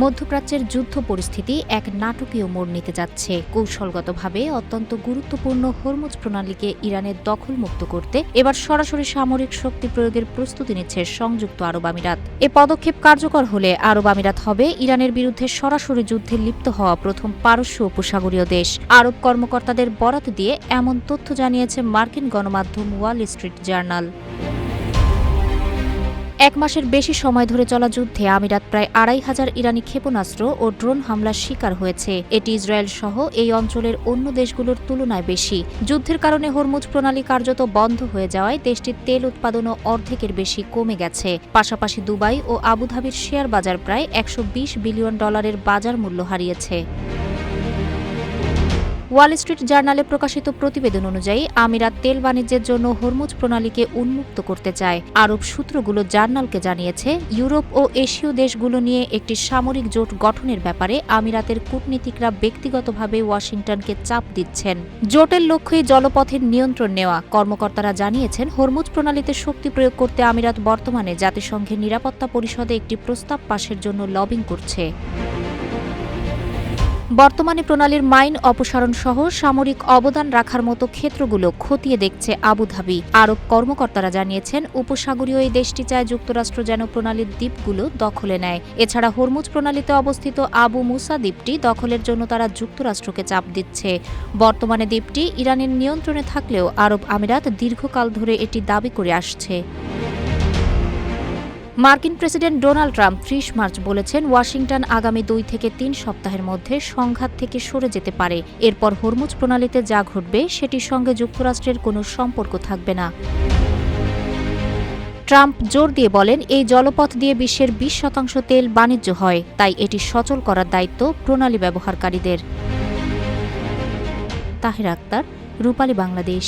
মধ্যপ্রাচ্যের যুদ্ধ পরিস্থিতি এক নাটকীয় মোড় নিতে যাচ্ছে। কৌশলগতভাবে অত্যন্ত গুরুত্বপূর্ণ হরমুজ প্রণালীকে ইরানের দখলমুক্ত করতে এবার সরাসরি সামরিক শক্তি প্রয়োগের প্রস্তুতি নিচ্ছে সংযুক্ত আরব আমিরাত। এ পদক্ষেপ কার্যকর হলে আরব আমিরাত হবে ইরানের বিরুদ্ধে সরাসরি যুদ্ধে লিপ্ত হওয়া প্রথম পারস্য উপসাগরীয় দেশ। আরব কর্মকর্তাদের বরাত দিয়ে এমন তথ্য জানিয়েছে মার্কিন গণমাধ্যম ওয়াল স্ট্রিট জার্নাল। 1 মাসের বেশি সময় ধরে চলা যুদ্ধে আমিরাত প্রায় 2500 ইরানি ক্ষেপণাস্ত্র ও ড্রোন হামলার শিকার হয়েছে। এটি ইসরায়েল সহ এই অঞ্চলের অন্য দেশগুলোর তুলনায় বেশি। যুদ্ধের কারণে হরমুজ প্রণালী কার্যত বন্ধ হয়ে যাওয়ায় দেশটির তেল উৎপাদনও অর্ধেকের বেশি কমে গেছে। পাশাপাশি দুবাই ও আবুধাবির শেয়ার বাজার প্রায় $120 বিলিয়ন বাজার মূল্য হারিয়েছে। ওয়াল স্ট্রিট জার্নালে প্রকাশিত প্রতিবেদন অনুযায়ী আমিরাত তেল বাণিজ্যের জন্য হরমুজ প্রণালীকে উন্মুক্ত করতে চায়। আরব সূত্রগুলো জার্নালকে জানিয়েছে, ইউরোপ ও এশীয় দেশগুলো নিয়ে একটি সামরিক জোট গঠনের ব্যাপারে আমিরাতের কূটনীতিকরা ব্যক্তিগতভাবে ওয়াশিংটনকে চাপ দিচ্ছেন। জোটের লক্ষ্যই জলপথের নিয়ন্ত্রণ নেওয়া। কর্মকর্তারা জানিয়েছেন, হরমুজ প্রণালীতে শক্তি প্রয়োগ করতে আমিরাত বর্তমানে জাতিসংঘের নিরাপত্তা পরিষদে একটি প্রস্তাব পাশের জন্য লবিং করছে। বর্তমানে প্রণালীর মাইন অপসারণ সহ সামরিক অবদান রাখার মতো ক্ষেত্রগুলো খতিয়ে দেখছে আবুধাবি। আরব কর্মকর্তারা জানিয়েছেন, উপসাগরীয় এই দেশটি চায় যুক্তরাষ্ট্র যেন প্রণালীর দ্বীপগুলো দখলে নেয়। এছাড়া হরমুজ প্রণালীতে অবস্থিত আবু মুসা দ্বীপটি দখলের জন্য তারা যুক্তরাষ্ট্রকে চাপ দিচ্ছে। বর্তমানে দ্বীপটি ইরানের নিয়ন্ত্রণে থাকলেও আরব আমিরাত দীর্ঘকাল ধরে এটি দাবি করে আসছে। মার্কিন প্রেসিডেন্ট ডোনাল্ড ট্রাম্প 30 মার্চ বলেছেন, ওয়াশিংটন আগামী 2 থেকে 3 সপ্তাহের মধ্যে সংঘাত থেকে সরে যেতে পারে। এরপর হরমুজ প্রণালীতে যা ঘটবে সেটির সঙ্গে যুক্তরাষ্ট্রের কোনো সম্পর্ক থাকবে না। ট্রাম্প জোর দিয়ে বলেন, এই জলপথ দিয়ে বিশ্বের 20% তেল বাণিজ্য হয়, তাই এটি সচল করার দায়িত্ব প্রণালী ব্যবহারকারীদের। তাহেরা আক্তার, রূপালী বাংলাদেশ।